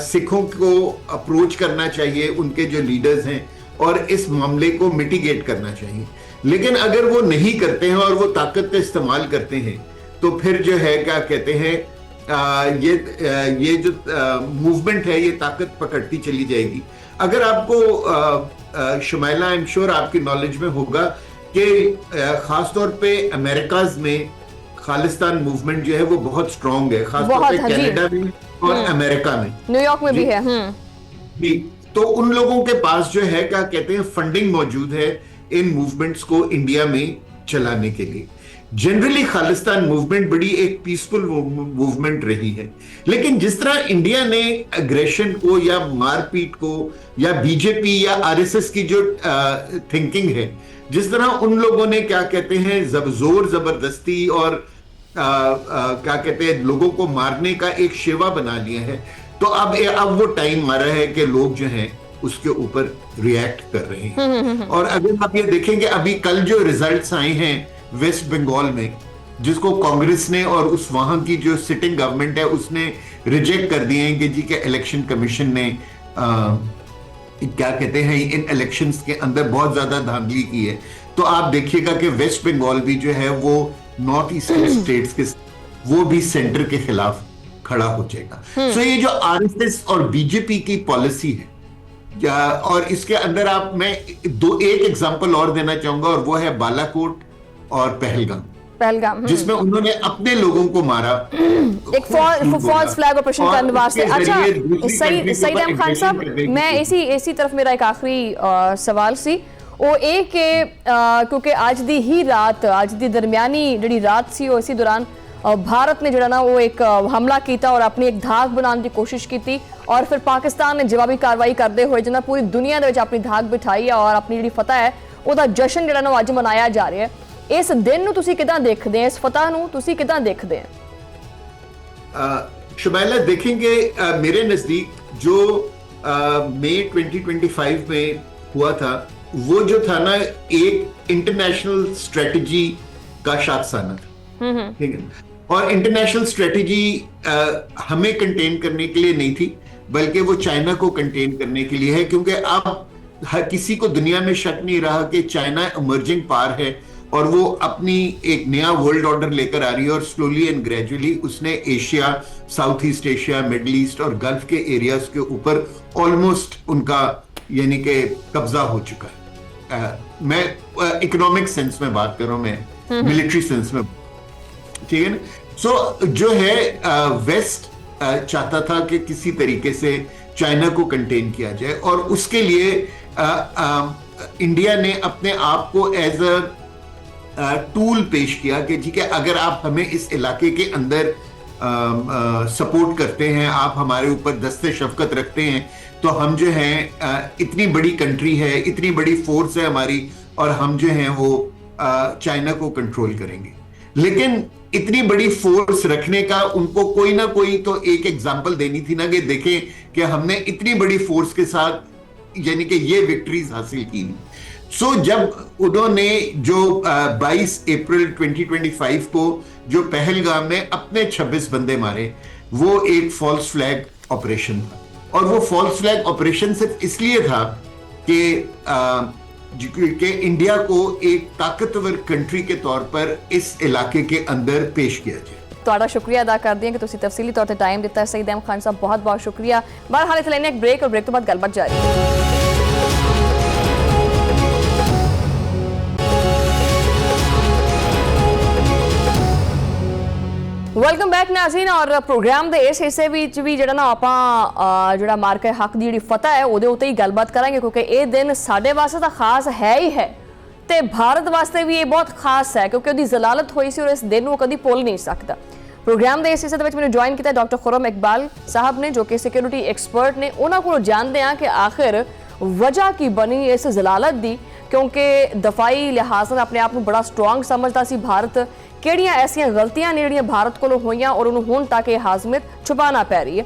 Speaker 2: सिखों को अप्रोच करना चाहिए, उनके जो लीडर्स हैं, और इस मामले को मिटिगेट करना चाहिए। लेकिन अगर वो नहीं करते हैं और वो ताकत का इस्तेमाल करते हैं तो फिर जो है क्या कहते हैं ये जो मूवमेंट है ये ताकत पकड़ती चली जाएगी। अगर आपको शुमाइला, आई एम श्योर आपकी नॉलेज में होगा कि खासतौर पे अमेरिकाज में खालिस्तान मूवमेंट जो है वो बहुत स्ट्रांग है, खासतौर पे कनाडा में और अमेरिका में,
Speaker 1: न्यूयॉर्क में भी है।
Speaker 2: जी, तो उन लोगों के पास जो है क्या कहते हैं फंडिंग मौजूद है इन मूवमेंट्स को इंडिया में चलाने के लिए। जनरली खालिस्तान मूवमेंट बड़ी एक पीसफुल मूवमेंट रही है, लेकिन जिस तरह इंडिया ने अग्रेशन को या मारपीट को या बीजेपी या आरएसएस की जो थिंकिंग है, जिस तरह उन लोगों ने क्या कहते हैं जोर जबरदस्ती और क्या कहते हैं लोगों को मारने का एक शेवा बना लिया है, तो अब वो टाइम आ रहा है कि लोग जो हैं उसके ऊपर रिएक्ट कर रहे हैं। और अगर आप ये देखेंगे अभी कल जो रिजल्ट्स आए हैं वेस्ट बंगाल में, जिसको कांग्रेस ने और उस वहां की जो सिटिंग गवर्नमेंट है उसने रिजेक्ट कर दिए हैं कि जी के इलेक्शन कमीशन ने क्या कहते हैं इन इलेक्शंस के अंदर बहुत ज्यादा धांधली की है, तो आप देखिएगा कि वेस्ट बंगाल भी जो है वो नॉर्थ ईस्टर्न स्टेट्स के वो भी सेंटर के खिलाफ खड़ा हो जाएगा। सो ये जो आरएसएस और बीजेपी की पॉलिसी है, और इसके अंदर मैं एक एग्जांपल और देना चाहूंगा, और वो है बालाकोट और पहलगाम, जिसमें उन्होंने अपने लोगों को मारा
Speaker 1: एक फॉल्स फ्लैग ऑपरेशन करने वास्ते। अच्छा सईद अहमद खान साहब, मैं इसी तरफ मेरा एक आखिरी सवाल सी ਉਹ ਇਹ ਕਿ ਕਿਉਂਕਿ ਅੱਜ ਦੀ ਹੀ ਰਾਤ, ਅੱਜ ਦੀ ਦਰਮਿਆਨੀ ਜਿਹੜੀ ਰਾਤ ਸੀ ਉਹ ਇਸੇ ਦੌਰਾਨ भारत ने ਜਿਹੜਾ ਨਾ ਉਹ ਇੱਕ ਹਮਲਾ ਕੀਤਾ और अपनी एक धाक बनाने की कोशिश की, और फिर पाकिस्तान ने जवाबी कार्रवाई करते हुए जिन्हें पूरी दुनिया ਦੇ ਵਿੱਚ अपनी धाक बिठाई है और अपनी ਜਿਹੜੀ फतह है ਉਹਦਾ जश्न ਜਿਹੜਾ ਨਾ ਅੱਜ मनाया जा रहा है। इस दिन ਨੂੰ ਤੁਸੀਂ ਕਿਦਾਂ ਦੇਖਦੇ हैं, इस फतह ਨੂੰ ਤੁਸੀਂ ਕਿਦਾਂ देखते हैं?
Speaker 2: शुमाइला देखेंगे मेरे नजदीक जो मई 2025 में हुआ था वो जो था ना एक इंटरनेशनल स्ट्रेटजी का शाखसाना था, ठीक है, और इंटरनेशनल स्ट्रेटजी हमें कंटेन करने के लिए नहीं थी बल्कि वो चाइना को कंटेन करने के लिए है, क्योंकि अब हर किसी को दुनिया में शक नहीं रहा कि चाइना इमर्जिंग पावर है और वो अपनी एक नया वर्ल्ड ऑर्डर लेकर आ रही है, और स्लोली एंड ग्रेजुअली उसने Asia, south east Asia, middle east और गल्फ के एरियाज के ऊपर ऑलमोस्ट उनका यानी कि कब्जा हो चुका है। मैं इकोनॉमिक सेंस में बात कर रहा हूं, मैं मिलिट्री सेंस में, ठीक है ना। सो जो है वेस्ट चाहता था कि किसी तरीके से चाइना को कंटेन किया जाए, और उसके लिए इंडिया ने अपने आप को एज अ टूल पेश किया कि ठीक है अगर आप हमें इस इलाके के अंदर सपोर्ट करते हैं, आप हमारे ऊपर दस्ते शफकत रखते हैं, तो हम जो है इतनी बड़ी कंट्री है, इतनी बड़ी फोर्स है हमारी, और हम जो है वो चाइना को कंट्रोल करेंगे। लेकिन इतनी बड़ी फोर्स रखने का उनको कोई ना कोई तो एक एग्जांपल देनी थी ना, कि देखें कि हमने इतनी बड़ी फोर्स के साथ यानी कि ये विक्ट्रीज हासिल की। सो जब उन्होंने जो 22 अप्रैल 2025 को जो पहलगाम में अपने 26 बंदे मारे, वो एक फॉल्स फ्लैग ऑपरेशन था, और वो फॉल्स फ्लैग ऑपरेशन सिर्फ इसलिए था कि इंडिया को एक ताकतवर कंट्री के तौर पर इस इलाके के अंदर पेश किया जाए।
Speaker 1: ਤੁਹਾਡਾ ਸ਼ੁਕਰੀਆ ਅਦਾ ਕਰਦੇ ਹਾਂ ਕਿ ਤੁਸੀਂ ਤਫਸੀਲੀ ਤੌਰ ਤੇ ਟਾਈਮ ਦਿੱਤਾ। ਸਈਦ ਅਹਿਮਦ ਖਾਨ ਸਾਹਿਬ ਬਹੁਤ ਬਹੁਤ ਸ਼ੁਕਰੀਆ। ਬਹਰਹਾਲ ਇੱਥੇ ਲੈਣੇ ਇੱਕ ਬ੍ਰੇਕ, और ब्रेक ਤੋਂ ਬਾਅਦ ਗੱਲਬਾਤ ਜਾਰੀ ਹੈ। ਵੈਲਕਮ ਬੈਕ ਨਾਜ਼ਰੀਨ, और प्रोग्राम ਦੇ ਇਸ ਹਿੱਸੇ ਵਿੱਚ ਵੀ ਜਿਹੜਾ ਨਾ ਆਪਾਂ ਜਿਹੜਾ ਮਾਰਕਾ ਹੱਕ ਦੀ ਜਿਹੜੀ ਫਤਹ ਹੈ ਉਹਦੇ ਉੱਤੇ ਹੀ ਗੱਲਬਾਤ ਕਰਾਂਗੇ, ਕਿਉਂਕਿ ਇਹ ਦਿਨ ਸਾਡੇ ਵਾਸਤੇ ਤਾਂ ਖਾਸ ਹੈ ਹੀ ਹੈ ਤੇ ਭਾਰਤ ਵਾਸਤੇ ਵੀ ਇਹ ਬਹੁਤ ਖਾਸ ਹੈ, ਕਿਉਂਕਿ ਉਹਦੀ ਜ਼ਲਾਲਤ ਹੋਈ ਸੀ ਔਰ ਇਸ ਦਿਨ ਨੂੰ ਕਦੀ ਭੁੱਲ ਨਹੀਂ ਸਕਦਾ। प्रोग्राम ਦੇ ਇਸ ਹਿੱਸੇ ਦੇ ਵਿੱਚ ਮੈਨੂੰ ਜੁਆਇਨ ਕੀਤਾ ਡਾਕਟਰ ਖੁਰਮ ਇਕਬਾਲ ਸਾਹਿਬ ਨੇ, ਜੋ ਕਿ ਸਿਕਿਉਰਿਟੀ ਐਕਸਪਰਟ ਨੇ। ਉਹਨਾਂ ਕੋਲੋਂ ਜਾਣਦੇ ਹਾਂ ਕਿ ਆਖਿਰ वजह की बनी इस जलालत दी, क्योंकि दफाई लिहाज ਨਾਲ अपने आप ਨੂੰ बड़ा स्ट्रोंग समझता सी भारत। ਕਿਹੜੀਆਂ ਐਸੀਆਂ ਗਲਤੀਆਂ ਨੇ ਜਿਹੜੀਆਂ भारत ਕੋਲੋਂ ਹੋਈਆਂ ਔਰ ਉਹਨੂੰ ਹੁਣ ਤੱਕ ਇਹ ਹਾਜ਼ਮਤ ਛੁਪਾਣਾ ਪੈ ਰਹੀ ਹੈ।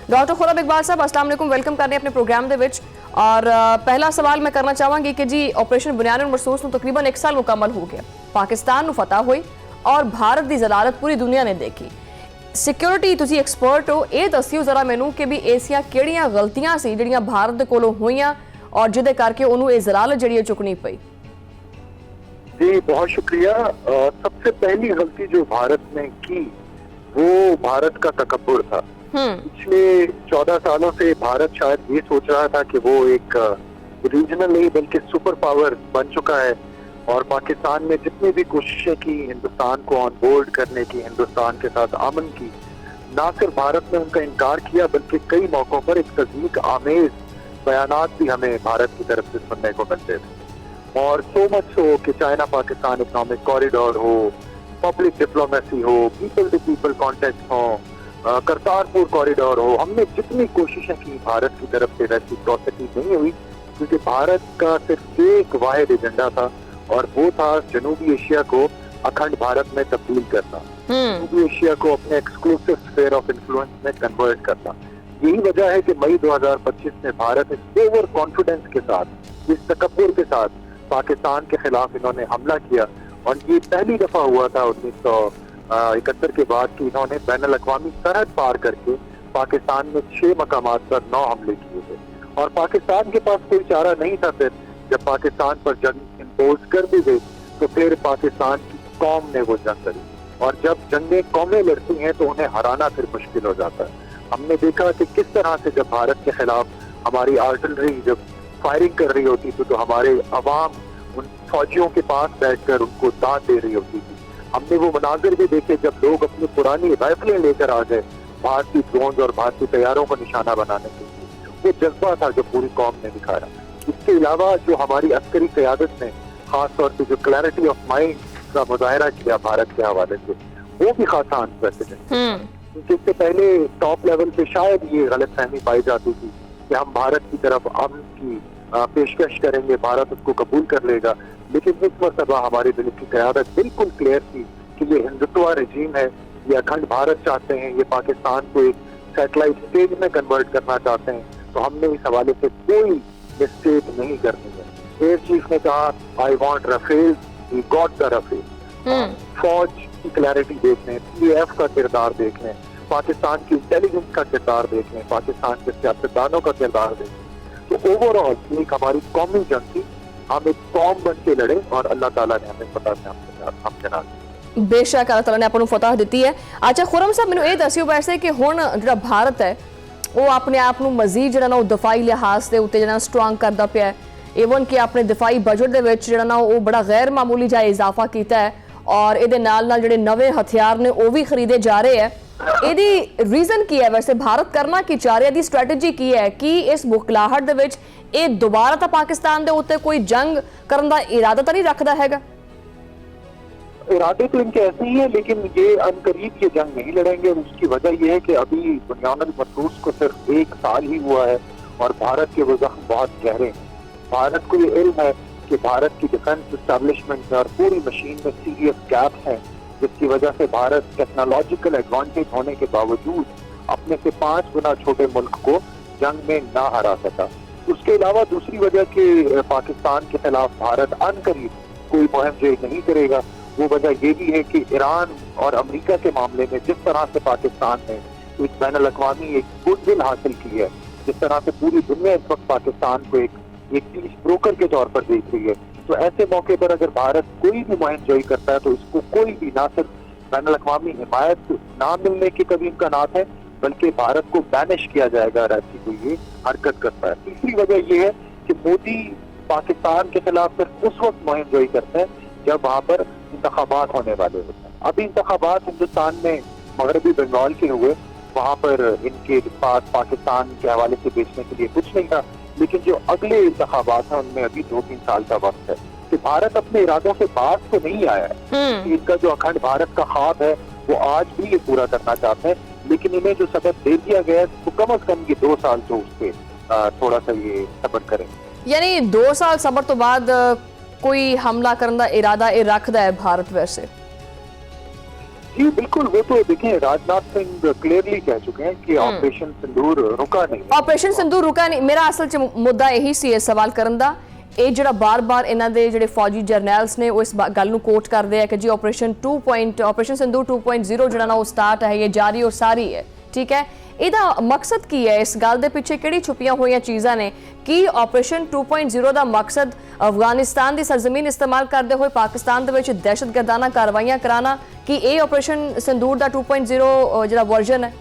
Speaker 1: डॉक्टर खुर्रम इकबाल साहब, अस्सलाम वालेकुम, वेलकम करने अपने प्रोग्राम दे विच। और पहला सवाल मैं करना चाहांगी कि जी ऑपरेशन बुनियाद मरसूस ਨੂੰ तकरीबन 1 साल मुकम्मल हो गया, पाकिस्तान ਨੂੰ फतह हुई और भारत की जलालत पूरी दुनिया ने देखी। सिक्योरिटी तुसी एक्सपर्ट हो, ये दसियो जरा मैनू कि भी ऐसियां किहड़ियां गलतियां सी जिहड़ियां भारत दे कोलों होईयां और जिहदे करके उहनू ये जलालत जिहड़ी चुकनी पई।
Speaker 3: जी बहुत शुक्रिया। सबसे पहली गलती जो भारत ने की वो भारत का तकब्बुर था। पिछले 14 सालों से भारत शायद ये सोच रहा था कि वो एक रीजनल नहीं बल्कि सुपर पावर बन चुका है, और पाकिस्तान ने जितनी भी कोशिशें की हिंदुस्तान को ऑन बोर्ड करने की, हिंदुस्तान के साथ अमन की, ना सिर्फ भारत ने उनका इनकार किया बल्कि कई मौकों पर एक तज़दीक आमेज बयानात भी हमें भारत की तरफ से सुनने को मिलते थे। और सो मच सो कि चाइना पाकिस्तान इकोनॉमिक कॉरिडोर हो, पब्लिक डिप्लोमेसी हो, पीपल टू पीपल कॉन्टेक्ट हो, करतारपुर कॉरिडोर हो, हमने जितनी कोशिशें की भारत की तरफ से रेसिप्रोसिटी नहीं हुई, क्योंकि भारत का सिर्फ एक वाहिद एजेंडा था और वो था जनूबी एशिया को अखंड भारत में तब्दील करना, जनूबी एशिया को अपने एक्सक्लूसिव स्फीयर ऑफ इन्फ्लुएंस में कन्वर्ट करना। यही वजह है कि मई 2025 में भारत इस ओवर कॉन्फिडेंस के साथ, इस तकब्बुर के साथ पाकिस्तान के खिलाफ इन्होंने हमला किया। और ये पहली दफा हुआ था 1971 के बाद कि इन्होंने बैनुल अक़वामी सरहद पार करके पाकिस्तान में 6 मकामात पर 9 हमले किए थे। और पाकिस्तान के पास कोई चारा नहीं था। फिर जब पाकिस्तान पर जंग इम्पोज कर दी गई तो फिर पाकिस्तान की कौम ने वो जंग लड़ी, और जब जंगें कौमें लड़ती हैं तो उन्हें हराना फिर मुश्किल हो जाता है। हमने देखा कि किस तरह से जब भारत के खिलाफ हमारी आर्टिलरी जब फायरिंग कर रही होती थी तो हमारे अवाम उन फौजियों के पास बैठकर उनको दाद दे रही होती थी। हमने वो मनाजिर भी देखे जब लोग अपनी पुरानी राइफलें लेकर आ गए भारतीय ड्रोन और भारतीय तैयारों को निशाना बनाने के लिए। वो जज्बा था जो पूरी कौम ने दिखाया। इसके अलावा जो हमारी अस्करी क़यादत ने खासतौर पर जो क्लैरिटी ऑफ माइंड का मुजाहरा किया भारत के हवाले से, वो भी खासा अनप्रेसिडेंटेड। जिससे पहले टॉप लेवल पे शायद ये गलतफहमी पाई जाती थी कि हम भारत की तरफ अमन की पेशकश करेंगे, भारत उसको कबूल कर लेगा, लेकिन इस मरतबा हमारी दिल की क़यादत बिल्कुल क्लियर थी कि ये हिंदुत्व रजीम है, ये अखंड भारत चाहते हैं, ये पाकिस्तान को एक सैटेलाइट स्टेट में कन्वर्ट करना चाहते हैं। तो हमने इस हवाले से कोई मिस्टेक नहीं करनी है। एयर चीफ ने कहा I want Rafale, we got the Rafale. फौज की क्लैरिटी देख लें, PAF का किरदार देख लें, पाकिस्तान की इंटेलिजेंस का किरदार देख लें, पाकिस्तान के सियासतदानों का किरदार देख लें। तो ओवरऑल एक हमारी कौमी जंग थी, हम एक कौम बन के लड़े और अल्लाह ताला ने हमें फतह से हमसे नाज़।
Speaker 1: बेशक अल्लाह ताला ने आपको फतह दी है। अच्छा खुर्रम साहब, मैनू ये दसियो वैसे कि हुण जिहड़ा भारत है वो अपने आप नूं मजीद जिहड़ा ना दफाई लिहाज के उत्ते जिहड़ा स्ट्रोंग करदा पिया है। इवन कि अपने दफाई बजट दे विच जिहड़ा ना वो बड़ा गैर मामूली जिहा इजाफा कीता है और इहदे नाल नाल जिहड़े नवे हथियार ने वो भी खरीदे जा रहे हैं। ਇਹਦੀ ਰੀਜ਼ਨ ਕੀ ਹੈ ਵੈਸੇ? ਭਾਰਤ ਕਰਨਾ ਕੀ ਚਾਹ ਰਿਹਾ, ਦੀ ਸਟ੍ਰੈਟਜੀ ਕੀ ਹੈ ਕਿ ਇਸ ਮੁਖਲਾਹਟ ਦੇ ਵਿੱਚ ਇਹ ਦੁਬਾਰਾ ਤਾਂ ਪਾਕਿस्तान ਦੇ ਉੱਤੇ ਕੋਈ जंग ਕਰਨ ਦਾ इरादा ਤਾਂ नहीं रखता हैगा?
Speaker 3: इरादे तो इनके ऐसे ही है, लेकिन ये अनकरीब ये जंग नहीं लड़ेंगे। और उसकी वजह ये है कि अभी बुनियाद मरसूस को सिर्फ 1 साल ही हुआ है और भारत के वो जख्म बहुत गहरे हैं। भारत को ये इल्म है कि भारत की डिफेंस एस्टेब्लिशमेंट में और पूरी मशीन में सीरियस गैप है, जिसकी वजह से भारत टेक्नोलॉजिकल एडवांटेज होने के बावजूद अपने से 5 गुना छोटे मुल्क को जंग में ना हरा सका। उसके अलावा दूसरी वजह कि पाकिस्तान के खिलाफ भारत अनकरीब कोई मुहिम जई नहीं करेगा, वो वजह ये भी है कि ईरान और अमेरिका के मामले में जिस तरह से पाकिस्तान ने एक बैनुल अक़वामी एक गुडविल हासिल की है, जिस तरह से पूरी दुनिया इस वक्त पाकिस्तान को एक पीस ब्रोकर के तौर पर देख रही है, तो ऐसे मौके पर अगर भारत कोई भी मुहिम जई करता है तो इसको कोई भी ना सिर्फ बैनुल अक़वामी हिमायत ना मिलने के कभी इम्कानात है, बल्कि भारत को बैनिश किया जाएगा अगर ऐसी कोई ये हरकत करता है। तीसरी वजह ये है कि मोदी पाकिस्तान के खिलाफ सिर्फ उस वक्त मुहिम जई करते हैं जब वहाँ पर इंतखाबात होने वाले होते हैं। अभी इंतखाबात हिंदुस्तान में मगरबी बंगाल के हुए, वहाँ पर इनके पास पाकिस्तान के हवाले से बेचने के लिए कुछ नहीं था, लेकिन जो अगले इंतखाबात हैं उनमें अभी 2-3 साल का वक्त है। कि भारत अपने इरादों से बात तो नहीं आया है कि इनका जो अखंड भारत का ख्वाब है वो आज भी ये पूरा करना चाहते हैं, लेकिन इन्हें जो सबक दे दिया गया है तो कम अज कम ये 2 साल तो उसके थोड़ा सा ये सब्र करें।
Speaker 1: यानी 2 साल सबर तो बाद कोई हमला करने का इरादा ये रखता है भारत वैसे?
Speaker 3: जी बिल्कुल, वो तो देखें राजनाथ सिंह क्लियरली कह चुके हैं कि ऑपरेशन सिंदूर रुका नहीं।
Speaker 1: ऑपरेशन सिंदूर रुका नहीं, मेरा असल च मुद्दा यही सी है सवाल करन दा। ਇਹ ਜਿਹੜਾ ਬਾਰ-ਬਾਰ ਇਹਨਾਂ ਦੇ ਜਿਹੜੇ ਫੌਜੀ ਜਰਨੈਲਸ ਨੇ ਉਹ ਇਸ ਗੱਲ ਨੂੰ ਕੋਟ ਕਰਦੇ ਆ ਕਿ ਜੀ ਆਪਰੇਸ਼ਨ ਸਿੰਧੂ 2.0 ਜਿਹੜਾ ਨਾ ਉਹ ਸਟਾਰਟ ਹੈ, ਇਹ ਜਾਰੀ ਔਰ ਸਾਰੀ ਹੈ, ਠੀਕ ਹੈ। ਇਹਦਾ ਮਕਸਦ ਕੀ ਹੈ? ਇਸ ਗੱਲ ਦੇ ਪਿੱਛੇ ਕਿਹੜੀ ਛੁਪੀਆਂ ਹੋਈਆਂ ਚੀਜ਼ਾਂ ਨੇ? ਕੀ ਆਪਰੇਸ਼ਨ 2.0 ਦਾ ਮਕਸਦ ਅਫਗਾਨਿਸਤਾਨ ਦੀ ਸਰਜ਼ਮੀਨ ਇਸਤੇਮਾਲ ਕਰਦੇ ਹੋਏ ਪਾਕਿਸਤਾਨ ਦੇ ਵਿੱਚ ਦਹਿਸ਼ਤਗਰਦਾਨਾ ਕਾਰਵਾਈਆਂ ਕਰਾਣਾ? ਕੀ ਇਹ ਆਪਰੇਸ਼ਨ ਸਿੰਦੂਰ ਦਾ 2.0 ਜਿਹੜਾ ਵਰਜ਼ਨ है?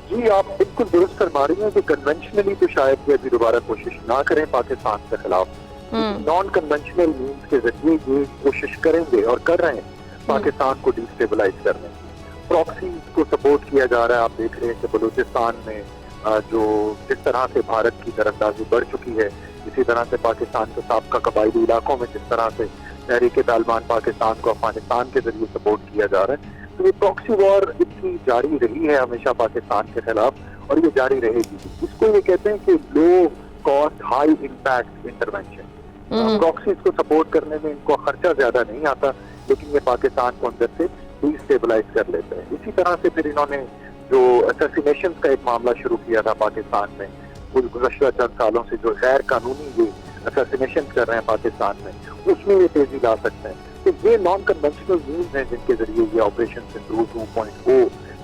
Speaker 3: जी आप बिल्कुल दुरुस्त फरमा रही हैं कि कन्वेंशनली तो शायद ये अभी दोबारा कोशिश ना करें पाकिस्तान के खिलाफ, नॉन कन्वेंशनल मीन्स के जरिए ये कोशिश करेंगे और कर रहे हैं पाकिस्तान को डिस्टेबलाइज करने की। प्रॉक्सी को सपोर्ट किया जा रहा है। आप देख रहे हैं कि बलूचिस्तान में जो जिस तरह से भारत की तरफदारी बढ़ चुकी है, इसी तरह से पाकिस्तान के साबका कबायली इलाकों में जिस तरह से तहरीक तालिबान पाकिस्तान को अफगानिस्तान के जरिए सपोर्ट किया जा रहा है, तो ये प्रॉक्सी वॉर इतनी जारी रही है हमेशा पाकिस्तान के खिलाफ और ये जारी रहेगी। इसको ये कहते हैं कि low cost high impact intervention. Proxies को सपोर्ट करने में इनको खर्चा ज्यादा नहीं आता, लेकिन ये पाकिस्तान को अंदर से डिस्टेबलाइज कर लेते हैं। इसी तरह से फिर इन्होंने जो असैसिनेशन का एक मामला शुरू किया था पाकिस्तान में, गुज़श्ता चंद सालों से जो गैर कानूनी ये असैसिनेशन कर रहे हैं पाकिस्तान में, उसमें ये तेजी ला सकते हैं। तो ये नॉन कन्वेंशनल मीन्स हैं जिनके जरिए ये ऑपरेशन सिंदूर 2.0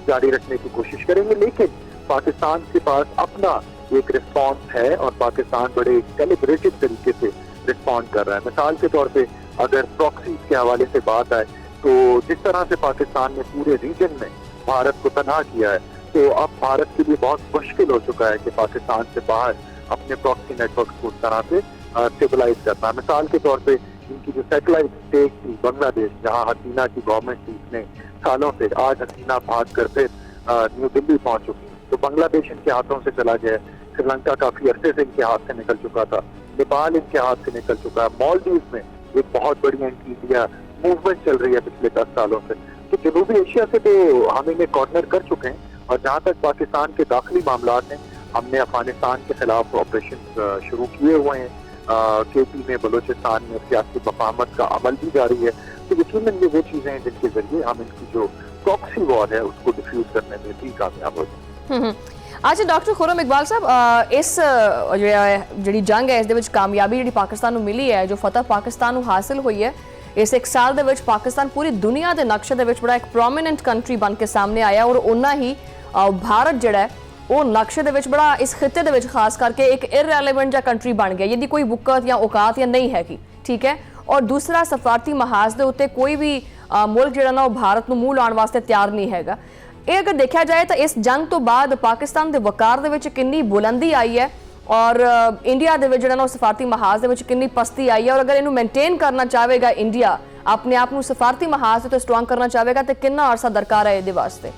Speaker 3: जारी रखने की कोशिश करेंगे। लेकिन पाकिस्तान के पास अपना एक रिस्पॉन्स है और पाकिस्तान बड़े कैलिब्रेटेड तरीके से रिस्पॉन्ड कर रहा है। मिसाल के तौर पे अगर प्रॉक्सीज के हवाले से बात आए तो जिस तरह से पाकिस्तान ने पूरे रीजन में भारत को तनहा किया है, तो अब भारत के लिए बहुत मुश्किल हो चुका है कि पाकिस्तान से बाहर अपने प्रॉक्सी नेटवर्क को उस तरह से स्टेबलाइज करना। मिसाल के तौर पे इनकी जो सैटेलाइट स्टेट थी बांग्लादेश, जहां हसीना की गवर्नमेंट थी, इतने सालों से आज हसीना भाग कर फिर न्यू दिल्ली पहुंच चुकी है, तो बांग्लादेश इनके हाथों से चला गया। श्रीलंका काफी अरसे से इनके हाथ से निकल चुका था, नेपाल इनके हाथ से निकल चुका है, मालदीव में एक बहुत बड़ी एंटी इंडिया मूवमेंट चल रही है पिछले 10 सालों से। तो जनूबी एशिया से तो हम इन्हें कॉर्नर कर चुके हैं। और जहाँ तक पाकिस्तान के दाखिली मामला हैं, हमने अफगानिस्तान के खिलाफ ऑपरेशन शुरू किए हुए हैं। केपी में, बलूचिस्तान में सियासी मफाहमत का अमल भी जारी है। तो यकीनन ये वो चीजें हैं जिनके जरिए हम इनकी जो प्रॉक्सी वॉर है उसको डिफ्यूज करने में भी कामयाब हो।
Speaker 1: अच्छा डॉक्टर खुर्रम इकबाल साहब, इस ਜਿਹੜੀ ਜੰਗ ਹੈ ਇਸ ਦੇ ਵਿੱਚ ਕਾਮਯਾਬੀ ਜਿਹੜੀ ਪਾਕਿਸਤਾਨ ਨੂੰ ਮਿਲੀ ਹੈ, ਜੋ ਫਤਹ ਪਾਕਿस्तान ਨੂੰ ਹਾਸਿਲ ਹੋਈ ਹੈ, ਇਸ 1 ਸਾਲ ਦੇ ਵਿੱਚ ਪਾਕਿस्तान ਪੂਰੀ ਦੁਨੀਆ ਦੇ ਨਕਸ਼ੇ ਦੇ ਵਿੱਚ ਬੜਾ ਇੱਕ ਪ੍ਰੋਮੀਨੈਂਟ ਕੰਟਰੀ ਬਣ ਕੇ ਸਾਹਮਣੇ ਆਇਆ ਔਰ ਉਹਨਾਂ ਹੀ ਭਾਰਤ ਜਿਹੜਾ ਹੈ ਉਹ ਨਕਸ਼ੇ ਦੇ ਵਿੱਚ ਬੜਾ ਇਸ ਖਿੱਤੇ ਦੇ ਵਿੱਚ ਖਾਸ ਕਰਕੇ ਇੱਕ ਇਰਰੈਲੇਵੈਂਟ ਜਿਹਾ ਕੰਟਰੀ ਬਣ ਗਿਆ, ਜਿਹਦੀ ਕੋਈ ਵੁਕਤ ਜਾਂ ਔਕਾਤ ਜਾਂ ਨਹੀਂ ਹੈਗੀ, ਠੀਕ ਹੈ। ਔਰ ਦੂਸਰਾ ਸਫਾਰਤੀ ਮਹਾਜ਼ ਦੇ ਉੱਤੇ ਕੋਈ ਵੀ ਮੁਲਕ ਜਿਹੜਾ ਨਾ ਉਹ ਭਾਰਤ ਨੂੰ ਮੂੰਹ ਲਾਉਣ ਵਾਸਤੇ ਤਿਆਰ ਨਹੀਂ ਹੈਗਾ। ਇਹ ਅਗਰ ਦੇਖਿਆ ਜਾਏ ਤਾਂ ਇਸ ਜੰਗ ਤੋਂ ਬਾਅਦ ਪਾਕਿस्तान ਦੇ ਵਕਾਰ ਦੇ ਵਿੱਚ ਕਿੰਨੀ ਬੁਲੰਦੀ ਆਈ ਹੈ ਔਰ ਇੰਡੀਆ ਦੇ ਵਿੱਚ ਜਿਹੜਾ ਨਾ ਉਹ ਸਫਾਰਤੀ ਮਹਾਜ਼ ਦੇ ਵਿੱਚ ਕਿੰਨੀ ਪਸਤੀ ਆਈ ਹੈ, ਔਰ ਅਗਰ ਇਹਨੂੰ ਮੇਨਟੇਨ ਕਰਨਾ ਚਾਹੇਗਾ ਇੰਡੀਆ, ਆਪਣੇ ਆਪ ਨੂੰ ਸਫਾਰਤੀ ਮਹਾਜ਼ ਤੇ ਸਟਰੋਂਗ ਕਰਨਾ ਚਾਹੇਗਾ ਤਾਂ ਕਿੰਨਾ ਅਰਸਾ ਦਰਕਾਰ ਹੈ ਇਹਦੇ ਵਾਸਤੇ?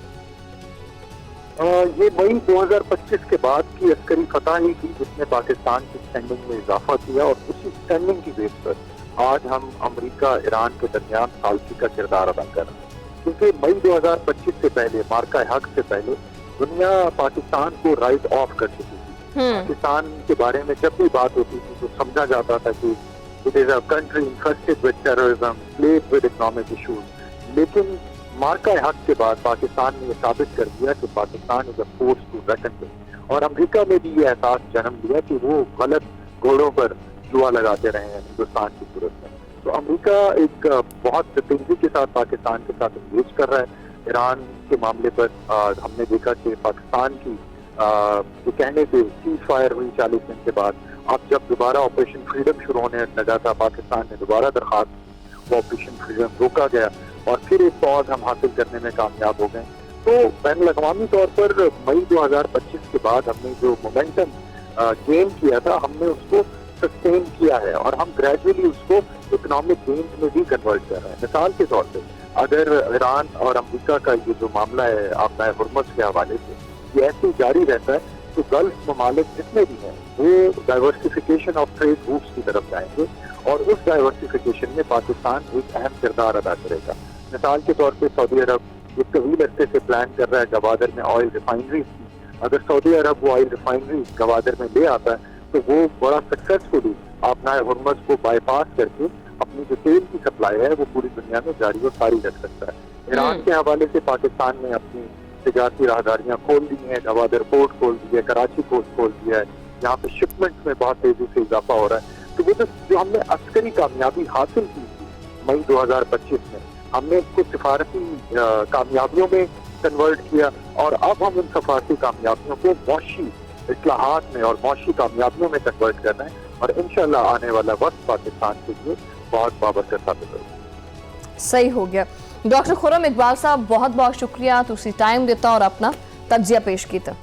Speaker 3: ये मई 2025 के बाद की अस्करी फतह ही थी जिसने पाकिस्तान की स्टैंडिंग में इजाफा किया और उसी स्टैंडिंग की बेस पर आज हम अमेरिका ईरान के दरमियान सालसी का किरदार अदा कर रहे हैं। क्योंकि मई 2025 से पहले, मार्का हक से पहले, दुनिया पाकिस्तान को राइट ऑफ कर चुकी थी। पाकिस्तान के बारे में जब भी बात होती थी तो समझा जाता था कि it is a country infested with terrorism, plagued with economic issues. लेकिन मार्का हक के बाद पाकिस्तान ने यह साबित कर दिया कि Pakistan is a force to reckon with. और अमेरिका ने भी ये एहसास जन्म लिया कि वो गलत घोड़ों पर जुआ लगाते रहे हैं हिंदुस्तान की सूरत में। तो अमेरिका एक बहुत तेजी के साथ पाकिस्तान के साथ इंगेज कर रहा है। ईरान के मामले पर हमने देखा कि पाकिस्तान की जो कहने पे सीज फायर हुई 40 दिन के बाद, अब जब दोबारा ऑपरेशन फ्रीडम शुरू होने लगा था, पाकिस्तान ने दोबारा दरखास्त, वो ऑपरेशन फ्रीडम रोका गया और फिर एक पौध हम हासिल करने में कामयाब हो गए। तो बैन अवी तौर पर मई 2025 के बाद हमने जो मोमेंटम गेन किया था, हमने उसको सस्टेन किया है और हम ग्रेजुअली उसको इकोनॉमिक गेन्स में भी कन्वर्ट कर रहे हैं। मिसाल के तौर पे अगर ईरान और अमेरिका का ये जो मामला है आपदा हुर्मुज़ के हवाले से, ये ऐसे जारी रहता है तो गल्फ ममालिक जितने भी हैं वो डाइवर्सिफिकेशन ऑफ ट्रेड रूट्स की तरफ जाएंगे और उस डाइवर्सिफिकेशन में पाकिस्तान एक अहम किरदार अदा करेगा। मिसाल के तौर पे सऊदी अरब एक तवील अरसे से प्लान कर रहा है गवादर में ऑयल रिफाइनरीज की अगर सऊदी अरब वो ऑयल रिफाइनरी गवादर में ले आता है तो वो बड़ा सक्सेसफुली अपना हुर्मुज़ को बाईपास करके अपनी जो तेल की सप्लाई है वो पूरी दुनिया में जारी और सारी रख सकता है। ईरान के हवाले से पाकिस्तान ने अपनी तिजारती राहदारियां खोल दी हैं, गवादर पोर्ट खोल दिया है, कराची पोर्ट खोल दिया है, यहाँ पे शिपमेंट्स में बहुत तेजी से इजाफा हो रहा है। तो वो जो हमने अस्करी कामयाबी हासिल की थी मई 2025 में, हमने इसको सिफारती कामयाबियों में कन्वर्ट किया और अब हम उन सिफारती कामयाबियों को मौशी इस्लाहात में और मौशी कामयाबियों में कन्वर्ट करना है और इंशाल्लाह आने वाला वक्त पाकिस्तान के लिए बहुत बाबरकत साबित होगा।
Speaker 1: सही हो गया। डॉक्टर खुर्रम इकबाल साहब बहुत बहुत शुक्रिया, तुसी टाइम दिता और अपना तज्जिया पेश किया।